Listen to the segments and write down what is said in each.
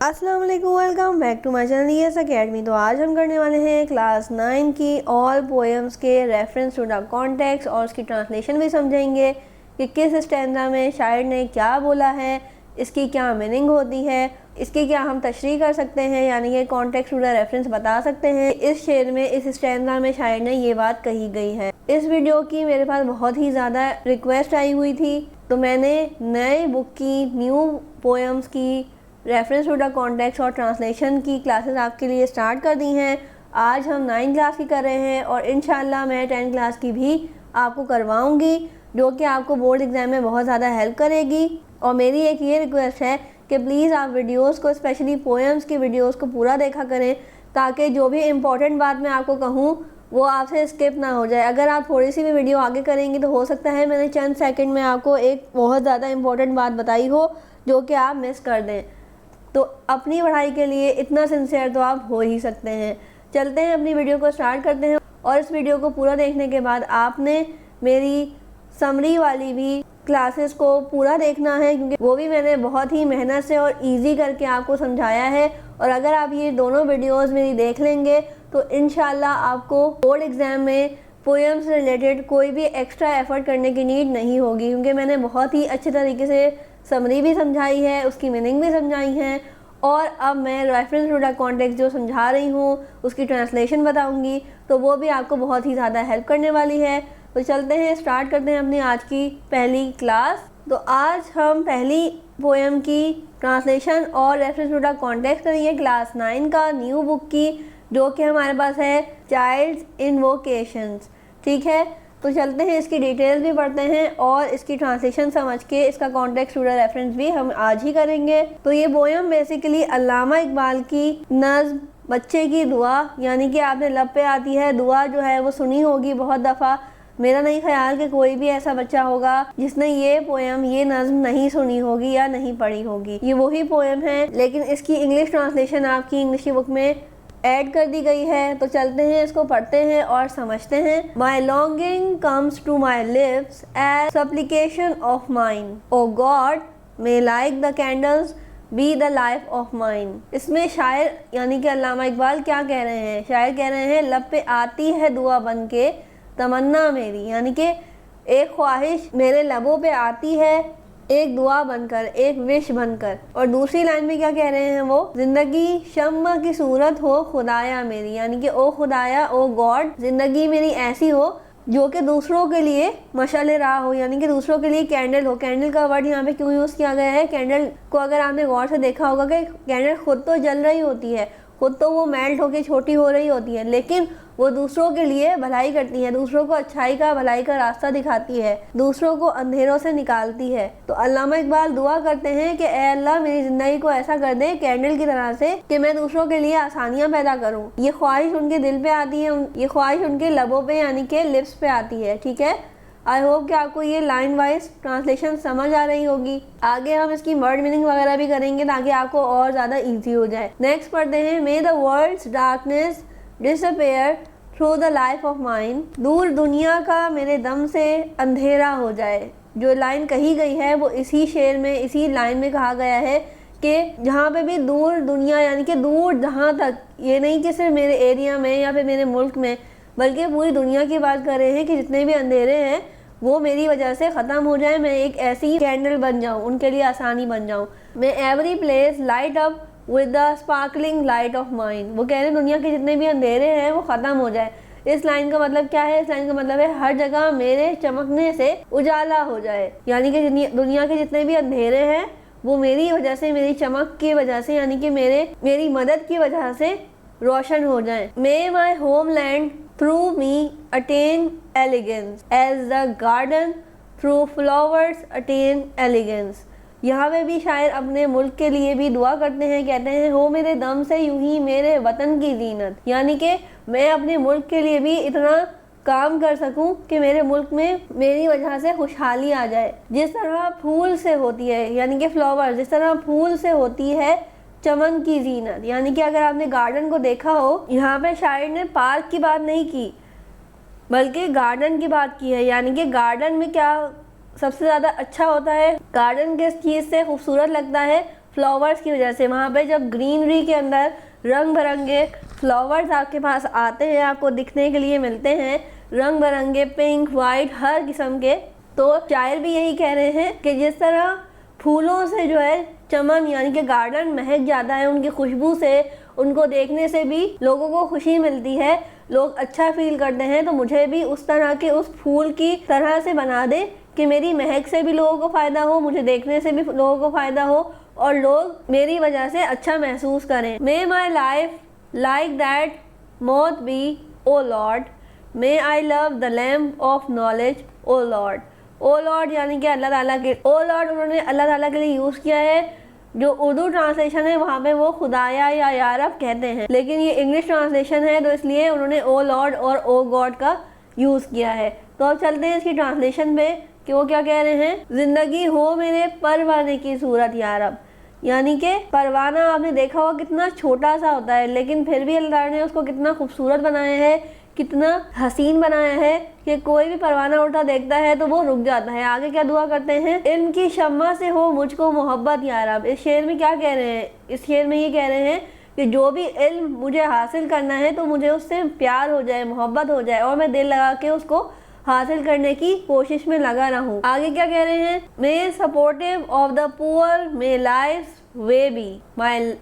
अस्सलाम वालेकुम, welcome back to my channel ES academy. तो आज हम करने वाले हैं क्लास 9 की ऑल पोएम्स के रेफरेंस टू द कॉन्टेक्स्ट और उसकी ट्रांसलेशन भी समझेंगे कि किस स्टैंजा में शायर ने क्या बोला है, इसकी क्या मीनिंग होती है, इसकी क्या हम तशरीह कर सकते हैं, यानी कि कॉन्टेक्स्ट टू द रेफरेंस बता सकते हैं। इस शेर में, इस स्टैंजा में शायर ने ये बात कही गई है। इस वीडियो की मेरे पास बहुत ही ज़्यादा रिक्वेस्ट आई हुई थी, तो मैंने नए बुक की, न्यू पोएम्स की रेफरेंस टू द कॉन्टेक्स्ट और ट्रांसलेशन की क्लासेस आपके लिए स्टार्ट कर दी हैं। आज हम 9 क्लास की कर रहे हैं और इंशाल्लाह मैं 10 क्लास की भी आपको करवाऊंगी, जो कि आपको बोर्ड एग्ज़ाम में बहुत ज़्यादा हेल्प करेगी। और मेरी एक ये रिक्वेस्ट है कि प्लीज़ आप वीडियोस को, स्पेशली पोएम्स की वीडियोस को पूरा देखा करें, ताकि जो भी इम्पोर्टेंट बात मैं आपको कहूँ वो आपसे स्किप ना हो जाए। अगर आप थोड़ी सी भी वीडियो आगे करेंगी तो हो सकता है मैंने चंद सेकंड में आपको एक बहुत ज़्यादा इम्पोर्टेंट बात बताई हो जो कि आप मिस कर दें। तो अपनी पढ़ाई के लिए इतना सिंसियर तो आप हो ही सकते हैं। चलते हैं, अपनी वीडियो को स्टार्ट करते हैं। और इस वीडियो को पूरा देखने के बाद आपने मेरी समरी वाली भी क्लासेस को पूरा देखना है, क्योंकि वो भी मैंने बहुत ही मेहनत से और इजी करके आपको समझाया है। और अगर आप ये दोनों वीडियोस मेरी देख लेंगे तो इंशाल्लाह आपको बोर्ड एग्ज़ाम में पोएम से रिलेटेड कोई भी एक्स्ट्रा एफर्ट करने की नीड नहीं होगी, क्योंकि मैंने बहुत ही अच्छे तरीके से समरी भी समझाई है, उसकी मीनिंग भी समझाई है। और अब मैं रेफरेंस टू द कॉन्टेक्स्ट जो समझा रही हूँ उसकी ट्रांसलेशन बताऊँगी, तो वो भी आपको बहुत ही ज़्यादा हेल्प करने वाली है। तो चलते हैं, स्टार्ट करते हैं अपनी आज की पहली क्लास। तो आज हम पहली पोएम की ट्रांसलेशन और रेफरेंस टू द कॉन्टेक्स्ट करेंगे क्लास 9 का, न्यू बुक की, जो कि हमारे पास है चाइल्ड्स इन्वोकेशंस। ठीक है, तो चलते हैं, इसकी डिटेल्स भी पढ़ते हैं और इसकी ट्रांसलेशन समझ के इसका कॉन्टेक्स्ट टू द रेफरेंस भी हम आज ही करेंगे। तो ये पोएम बेसिकली अल्लामा इकबाल की नज़्म बच्चे की दुआ, यानी कि आपने लब पे आती है दुआ जो है वो सुनी होगी बहुत दफ़ा। मेरा नहीं ख्याल कि कोई भी ऐसा बच्चा होगा जिसने ये पोएम, ये नज़्म नहीं सुनी होगी या नहीं पढ़ी होगी। ये वही पोएम है, लेकिन इसकी इंग्लिश ट्रांसलेशन आपकी इंग्लिश की बुक में ऐड कर दी गई है। तो चलते हैं, इसको पढ़ते हैं और समझते हैं। My longing comes to my lips as supplication of mine, O God may like the candles be the life of mine. इसमें शायर यानी कि अल्लामा इकबाल क्या कह रहे हैं? शायर कह रहे हैं, लब पे आती है दुआ बन के तमन्ना मेरी, यानी कि एक ख्वाहिश मेरे लबों पे आती है, एक दुआ बनकर, एक विश बनकर। और दूसरी लाइन में क्या कह रहे हैं वो? जिंदगी शम्मा की सूरत हो खुदाया मेरी, यानी कि ओ खुदाया, ओ गॉड, जिंदगी मेरी ऐसी हो जो कि दूसरों के लिए मशाल राह हो, यानी कि दूसरों के लिए कैंडल हो। कैंडल का वर्ड यहाँ पे क्यों यूज़ किया गया है? कैंडल को अगर आपने गौर से देखा होगा कि कैंडल खुद तो जल रही होती है, खुद तो वो मेल्ट होकर छोटी हो रही होती है, लेकिन वो दूसरों के लिए भलाई करती है, दूसरों को अच्छाई का, भलाई का रास्ता दिखाती है, दूसरों को अंधेरों से निकालती है। तो अल्लामा इकबाल दुआ करते हैं कि ए अल्लाह, मेरी ज़िंदगी को ऐसा कर दे कैंडल की तरह से कि मैं दूसरों के लिए आसानियाँ पैदा करूँ। ये ख्वाहिश उनके दिल पे आती है, ये ख्वाहिश उनके लबों पे यानी कि लिप्स पे आती है। ठीक है, आई होप कि आपको ये लाइन वाइज ट्रांसलेशन समझ आ रही होगी। आगे हम इसकी वर्ड मीनिंग वगैरह भी करेंगे ताकि आपको और ज़्यादा ईजी हो जाए। नेक्स्ट पढ़ते हैं, may the world's darkness disappear through the life of mine, दूर दुनिया का मेरे दम से अंधेरा हो जाए। जो लाइन कही गई है वो इसी शेर में, इसी लाइन में कहा गया है कि जहाँ पे भी दूर दुनिया, यानी कि दूर जहाँ तक, ये नहीं कि सिर्फ मेरे एरिया में या फिर मेरे मुल्क में, बल्कि पूरी दुनिया की बात कर रहे हैं कि जितने भी अंधेरे हैं वो मेरी वजह से ख़त्म हो जाए, मैं एक ऐसी कैंडल बन जाऊँ, उनके लिए आसानी बन जाऊँ। मैं every place light up with the sparkling light of mind. वो कह रहे हैं दुनिया के जितने भी अंधेरे हैं वो ख़त्म हो जाए। इस लाइन का मतलब क्या है? इस लाइन का मतलब है हर जगह मेरे चमकने से उजाला हो जाए, यानी कि दुनिया के जितने भी अंधेरे हैं वो मेरी वजह से, मेरी चमक की वजह से, यानी कि मेरी मदद की वजह से रोशन हो जाए। May my homeland through me attain elegance as the garden through flowers attain elegance. यहाँ पे भी शायर अपने मुल्क के लिए भी दुआ करते हैं, कहते हैं हो मेरे दम से यूं ही मेरे वतन की जीनत, यानी कि मैं अपने मुल्क के लिए भी इतना काम कर सकूं कि मेरे मुल्क में मेरी वजह से खुशहाली आ जाए। जिस तरह फूल से होती है, यानी कि फ्लावर, जिस तरह फूल से होती है चमन की जीनत, यानी कि अगर आपने गार्डन को देखा हो, यहाँ पे शायर ने पार्क की बात नहीं की बल्कि गार्डन की बात की है। यानी कि गार्डन में क्या सबसे ज़्यादा अच्छा होता है, गार्डन किस चीज़ से खूबसूरत लगता है, फ्लावर्स की वजह से। वहाँ पे जब ग्रीनरी के अंदर रंग बिरंगे फ्लावर्स आपके पास आते हैं, आपको दिखने के लिए मिलते हैं, रंग बिरंगे पिंक वाइट हर किस्म के, तो शायर भी यही कह रहे हैं कि जिस तरह फूलों से जो है चमन यानी कि गार्डन महक जाता है, उनकी खुशबू से, उनको देखने से भी लोगों को खुशी मिलती है, लोग अच्छा फील करते हैं, तो मुझे भी उस तरह के उस फूल की तरह से बना दे कि मेरी महक से भी लोगों को फ़ायदा हो, मुझे देखने से भी लोगों को फ़ायदा हो और लोग मेरी वजह से अच्छा महसूस करें। May my life like that moth be O Lord, may I love the lamp of knowledge O Lord. O Lord यानी कि अल्लाह ताला के, ओ लॉर्ड उन्होंने अल्लाह ताला के लिए यूज़ किया है। जो उर्दू ट्रांसलेशन है वहाँ पे वो खुदाया या यारब कहते हैं, लेकिन ये इंग्लिश ट्रांसलेशन है तो इसलिए उन्होंने ओ लॉर्ड और ओ गॉड का यूज़ किया है। तो अब चलते हैं इसकी ट्रांसलेशन पे कि वो क्या कह रहे हैं। ज़िंदगी हो मेरे परवाने की सूरत यारब, यानी कि परवाना आपने देखा होगा कितना छोटा सा होता है, लेकिन फिर भी अल्लाह ने उसको कितना खूबसूरत बनाया है, कितना हसीन बनाया है कि कोई भी परवाना उड़ता देखता है तो वो रुक जाता है। आगे क्या दुआ करते हैं, इनकी शम्मा से हो मुझको मोहब्बत यारब। इस शेर में क्या कह रहे हैं, इस शेर में ये कह रहे हैं कि जो भी इल्म मुझे हासिल करना है तो मुझे उससे प्यार हो जाए, मोहब्बत हो जाए और मैं दिल लगा के उसको हासिल करने की कोशिश में लगा रहूं। आगे क्या कह रहे हैं, may supportive of the poor may life way be,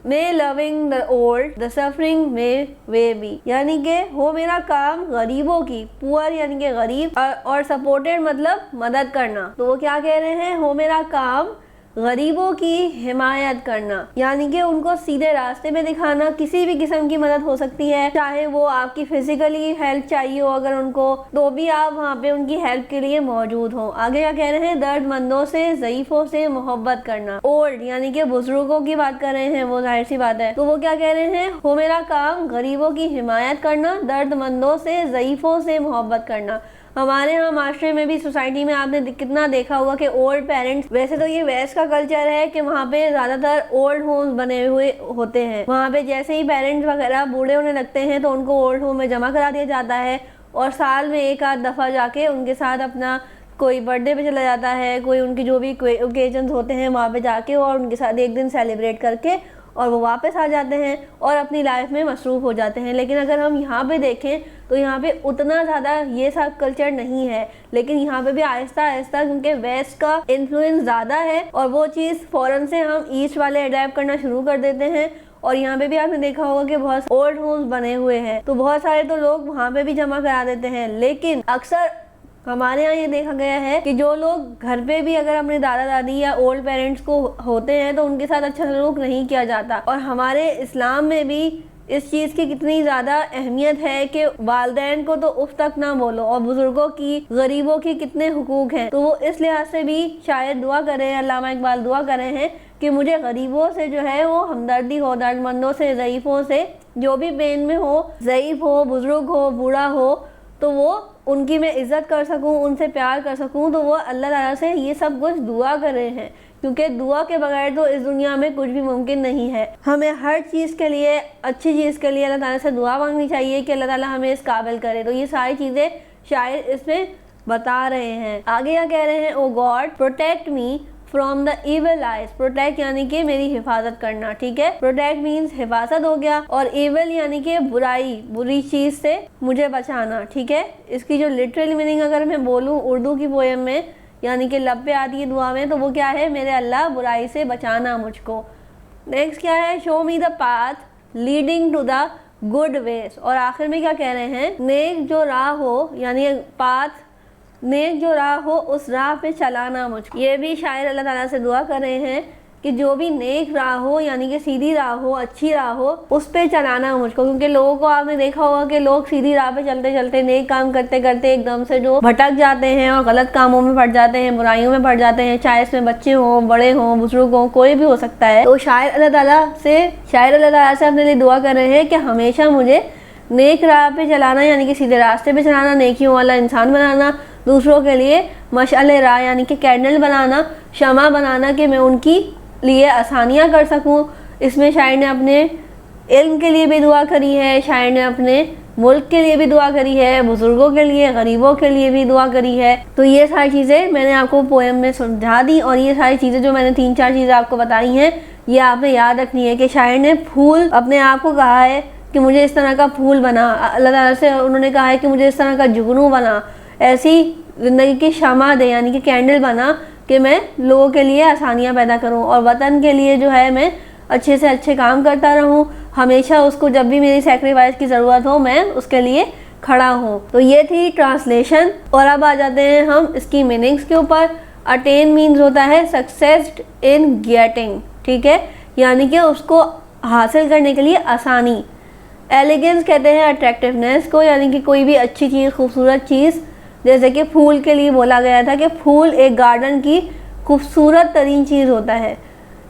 may loving the old the suffering may way be, यानी कि हो मेरा काम गरीबों की, पुअर यानी कि गरीब और सपोर्टेड मतलब मदद करना। तो वो क्या कह रहे हैं, हो मेरा काम गरीबों की हिमायत करना, यानी कि उनको सीधे रास्ते में दिखाना। किसी भी किस्म की मदद हो सकती है, चाहे वो आपकी फिजिकली हेल्प चाहिए हो अगर उनको, तो भी आप वहाँ पे उनकी हेल्प के लिए मौजूद हो। आगे क्या कह रहे हैं, दर्दमंदों से ज़ईफ़ों से मोहब्बत करना। ओल्ड यानी कि बुजुर्गों की बात कर रहे हैं, वो जाहिर सी बात है। तो वो क्या कह रहे हैं, हो मेरा काम गरीबों की हिमायत करना, दर्दमंदों से ज़ईफ़ों से मोहब्बत करना। हमारे यहाँ माशरे में भी, सोसाइटी में आपने कितना देखा होगा कि ओल्ड पेरेंट्स, वैसे तो ये वेस्ट का कल्चर है कि वहाँ पे ज़्यादातर ओल्ड होम्स बने हुए होते हैं। वहाँ पे जैसे ही पेरेंट्स वगैरह बूढ़े होने लगते हैं तो उनको ओल्ड होम में जमा करा दिया जाता है और साल में एक आध दफ़ा जाके उनके साथ अपना कोई बर्थडे पे चला जाता है, कोई उनकी जो भी ओकेजन्स होते हैं वहाँ पे जाके और उनके साथ एक दिन सेलिब्रेट करके और वो वापस आ जाते हैं और अपनी लाइफ में मसरूफ़ हो जाते हैं। लेकिन अगर हम यहाँ पे देखें तो यहाँ पे उतना ज़्यादा ये सब कल्चर नहीं है, लेकिन यहाँ पे भी आहिस्ता आहिस्ता, क्योंकि वेस्ट का इन्फ्लुएंस ज़्यादा है और वो चीज़ फ़ौरन से हम ईस्ट वाले अडेप्ट करना शुरू कर देते हैं। और यहाँ पे भी आपने देखा होगा कि बहुत ओल्ड होम्स बने हुए हैं तो बहुत सारे तो लोग वहाँ पे भी जमा करा देते हैं। लेकिन अक्सर हमारे यहाँ ये देखा गया है कि जो लोग घर पे भी अगर अपने दादा दादी या ओल्ड पेरेंट्स को होते हैं तो उनके साथ अच्छा सलूक नहीं किया जाता। और हमारे इस्लाम में भी इस चीज़ की कितनी ज़्यादा अहमियत है कि वालिदैन को तो उफ तक ना बोलो और बुज़ुर्गों की, गरीबों की कितने हुकूक हैं। तो वो इस लिहाज से भी शायद दुआ करें, अल्लामा इकबाल दुआ करें हैं कि मुझे गरीबों से जो है वो हमदर्दी हो, दर्दमंदों से, ज़ईफ़ों से, जो भी पेन में हो, ज़ईफ़ हो, बुज़ुर्ग हो, बूढ़ा हो, तो वो उनकी मैं इज़्ज़त कर सकूं, उनसे प्यार कर सकूं। तो वो अल्लाह ताला से ये सब कुछ दुआ कर रहे हैं, क्योंकि दुआ के बगैर तो इस दुनिया में कुछ भी मुमकिन नहीं है। हमें हर चीज़ के लिए, अच्छी चीज़ के लिए अल्लाह ताला से दुआ मांगनी चाहिए कि अल्लाह ताला हमें इस काबिल करे। तो ये सारी चीज़ें शायद इसमें बता रहे हैं। आगे क्या कह रहे हैं, O God protect me from the evil eyes. Protect यानी कि मेरी हिफाजत करना, ठीक है। प्रोटेक्ट मीन्स हिफाजत हो गया, और इविल यानी कि बुराई, बुरी चीज़ से मुझे बचाना, ठीक है। इसकी जो लिटरल मीनिंग अगर मैं बोलूँ उर्दू की पोएम में, यानी कि लब पे आती है दुआ में, तो वो क्या है, मेरे अल्लाह बुराई से बचाना मुझको। नेक्स्ट क्या है, show me the path leading to the good ways. और आखिर में क्या कह रहे हैं, नेक जो राह हो, यानी पाथ, नेक जो राह हो उस राह पे चलाना मुझको। ये भी शायद अल्लाह ताला से दुआ कर रहे हैं कि जो भी नेक राह हो, यानी कि सीधी राह हो, अच्छी राह हो, उस पे चलाना मुझको। क्योंकि लोगों को आपने देखा होगा कि लोग सीधी राह पे चलते चलते, नेक काम करते करते एकदम से जो भटक जाते हैं और गलत कामों में पड़ जाते हैं, बुराइयों में पड़ जाते हैं, चाहे इसमें बच्चे हों, बड़े हों, बुजुर्ग हों, कोई भी हो सकता है। तो शायद अल्लाह ताला से अपने लिए दुआ कर रहे हैं कि हमेशा मुझे नेक राह पे चलाना, यानी कि सीधे रास्ते पे चलाना, नेकियों वाला इंसान बनाना, दूसरों के लिए मशाले राह यानी कि कैंडल बनाना, शमा बनाना, कि मैं उनकी लिए आसानियाँ कर सकूँ। इसमें शायर ने अपने इल्म के लिए भी दुआ करी है, शायर ने अपने मुल्क के लिए भी दुआ करी है, बुजुर्गों के लिए, गरीबों के लिए भी दुआ करी है। तो ये सारी चीज़ें मैंने आपको पोएम में समझा दी, और ये सारी चीज़ें जो मैंने 3-4 चीज़ें आपको बताई हैं, ये आपने याद रखनी है कि शायर ने फूल अपने आप को कहा है कि मुझे इस तरह का फूल बना, अल्लाह ताला से उन्होंने कहा है कि मुझे इस तरह का जुगनू बना, ऐसी ज़िंदगी की शमा दे, यानी कि कैंडल बना कि मैं लोगों के लिए आसानियाँ पैदा करूँ, और वतन के लिए जो है मैं अच्छे से अच्छे काम करता रहूँ, हमेशा उसको जब भी मेरी सेक्रीफाइस की ज़रूरत हो मैं उसके लिए खड़ा हूँ। तो ये थी ट्रांसलेशन, और अब आ जाते हैं हम इसकी मीनिंग्स के ऊपर। अटेन मीन्स होता है सक्सेस इन गेटिंग, ठीक है, यानी कि उसको हासिल करने के लिए आसानी। एलिगेंस कहते हैं अट्रैक्टिवनेस को, यानी कि कोई भी अच्छी चीज़, खूबसूरत चीज़, जैसे कि फूल के लिए बोला गया था कि फूल एक गार्डन की खूबसूरत तरीन चीज़ होता है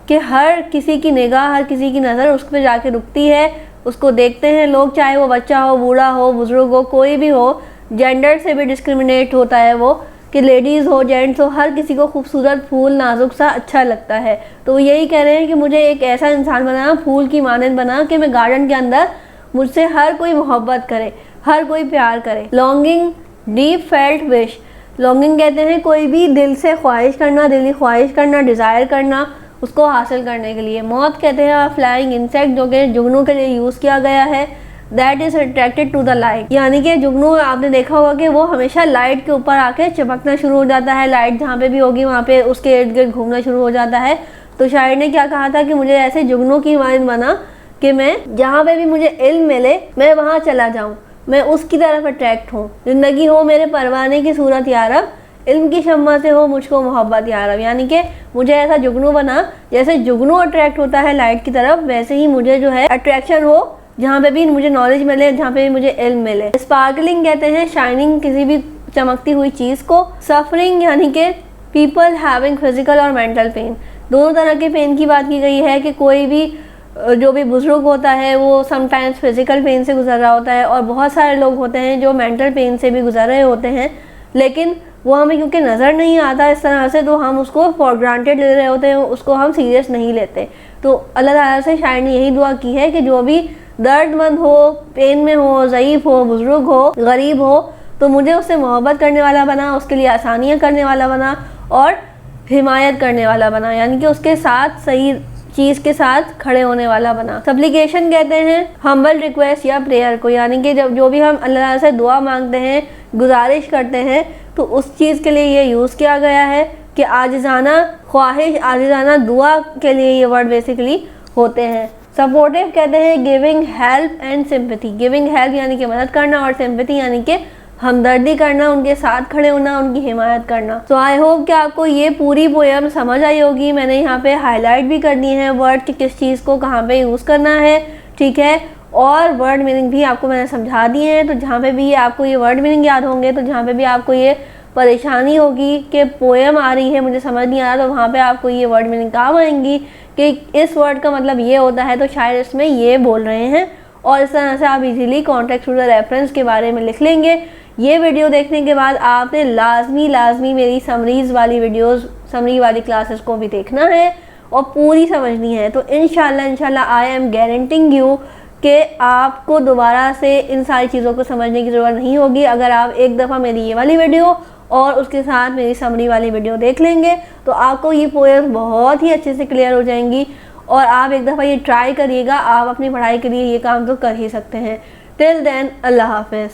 कि हर किसी की निगाह, हर किसी की नज़र उस पर जाके रुकती है, उसको देखते हैं लोग, चाहे वो बच्चा हो, बूढ़ा हो, बुजुर्ग हो, कोई भी हो, जेंडर से भी डिस्क्रिमिनेट होता है वो, कि लेडीज़ हो, जेंट्स हो, हर किसी को खूबसूरत फूल नाजुक सा अच्छा लगता है। तो वो यही कह रहे हैं कि मुझे एक ऐसा इंसान बना, फूल की मानंद बना, कि मैं गार्डन के अंदर मुझसे हर कोई मोहब्बत करे, हर कोई प्यार करे। Longing, deep felt wish, longing कहते हैं कोई भी दिल से ख्वाहिश करना, दिली ख्वाहिश करना, डिज़ायर करना उसको हासिल करने के लिए। मौत कहते हैं फ्लाइंग इंसेक्ट, जो कि जुगनू के लिए यूज़ किया गया है। That is attracted to the light, यानी कि जुगनू आपने देखा होगा कि वो हमेशा लाइट के ऊपर आके चमकना शुरू हो जाता है, लाइट जहाँ पे भी होगी वहाँ पे उसके इर्द गिर्द घूमना शुरू हो जाता है। तो शायर ने क्या कहा था कि मुझे ऐसे जुगनू की मानंद बना कि मैं जहाँ पे भी मुझे इल्म मिले मैं वहाँ चला जाऊँ, मैं उसकी तरफ अट्रैक्ट हूँ। ज़िंदगी हो मेरे परवाने की सूरत यारब, इल्म की शम्मा से हो मुझको मोहब्बत यारब, यानी कि मुझे ऐसा जुगनू बना, जैसे जुगनू अट्रैक्ट होता है लाइट की तरफ, वैसे ही मुझे जो है अट्रैक्शन हो जहाँ पे भी मुझे नॉलेज मिले, जहाँ पे भी मुझे इल्म मिले। स्पार्कलिंग कहते हैं शाइनिंग, किसी भी चमकती हुई चीज़ को। सफरिंग यानी कि पीपल हैविंग फिजिकल और मेंटल पेन, दोनों तरह के पेन की बात की गई है कि कोई भी जो भी बुजुर्ग होता है वो समटाइम्स फिजिकल पेन से गुजर रहा होता है, और बहुत सारे लोग होते हैं जो मेंटल पेन से भी गुजर रहे होते हैं, लेकिन वो हमें क्योंकि नज़र नहीं आता इस तरह से, तो हम उसको फॉर ग्रांटेड ले रहे होते हैं, उसको हम सीरियस नहीं लेते। तो अल्लाह ताला से शायर ने यही दुआ की है कि जो भी दर्दमंद हो, पेन में हो, ज़ईफ़ हो, बुजुर्ग हो, गरीब हो, तो मुझे उससे मोहब्बत करने वाला बना, उसके लिए आसानियाँ करने वाला बना और हिमायत करने वाला बना, यानी कि उसके साथ सही चीज़ के साथ खड़े होने वाला बना। सप्लिकेशन कहते हैं हम्बल रिक्वेस्ट या प्रेयर को, यानी कि जब जो भी हम अल्लाह से दुआ मांगते हैं, गुजारिश करते हैं, तो उस चीज़ के लिए ये यूज़ किया गया है कि आजिज़ाना ख्वाहिश, आजिज़ाना दुआ के लिए ये वर्ड बेसिकली होते हैं। सपोर्टिव कहते हैं giving help and sympathy, giving help यानी कि मदद करना, और सिंपैथी यानी कि हमदर्दी करना, उनके साथ खड़े होना, उनकी हिमायत करना। तो आई होप कि आपको ये पूरी पोएम समझ आई होगी। मैंने यहाँ पे हाईलाइट भी कर दी है वर्ड कि किस चीज़ को कहाँ पे यूज़ करना है, ठीक है, और वर्ड मीनिंग भी आपको मैंने समझा दिए हैं। तो जहाँ पे भी आपको ये वर्ड मीनिंग याद होंगे, तो जहाँ पे भी आपको ये परेशानी होगी कि पोएम आ रही है मुझे समझ नहीं आ रहा, तो वहाँ पे आपको ये वर्ड मीनिंग काम आएंगी कि इस वर्ड का मतलब ये होता है, तो शायद इसमें ये बोल रहे हैं, और इस तरह से आप easily context to the reference के बारे में लिख लेंगे। ये वीडियो देखने के बाद आपने लाजमी मेरी समरीज़ वाली वीडियोस, समरी वाली क्लासेस को भी देखना है और पूरी समझनी है। तो इंशाल्लाह आई एम गारंटिंग यू कि आपको दोबारा से इन सारी चीज़ों को समझने की ज़रूरत नहीं होगी अगर आप एक दफ़ा मेरी ये वाली वीडियो और उसके साथ मेरी समरी वाली वीडियो देख लेंगे, तो आपको ये पोएम बहुत ही अच्छे से क्लियर हो जाएंगी। और आप एक दफ़ा ये ट्राई करिएगा, आप अपनी पढ़ाई के लिए ये काम तो कर ही सकते हैं। टिल देन अल्लाह हाफ़िज़।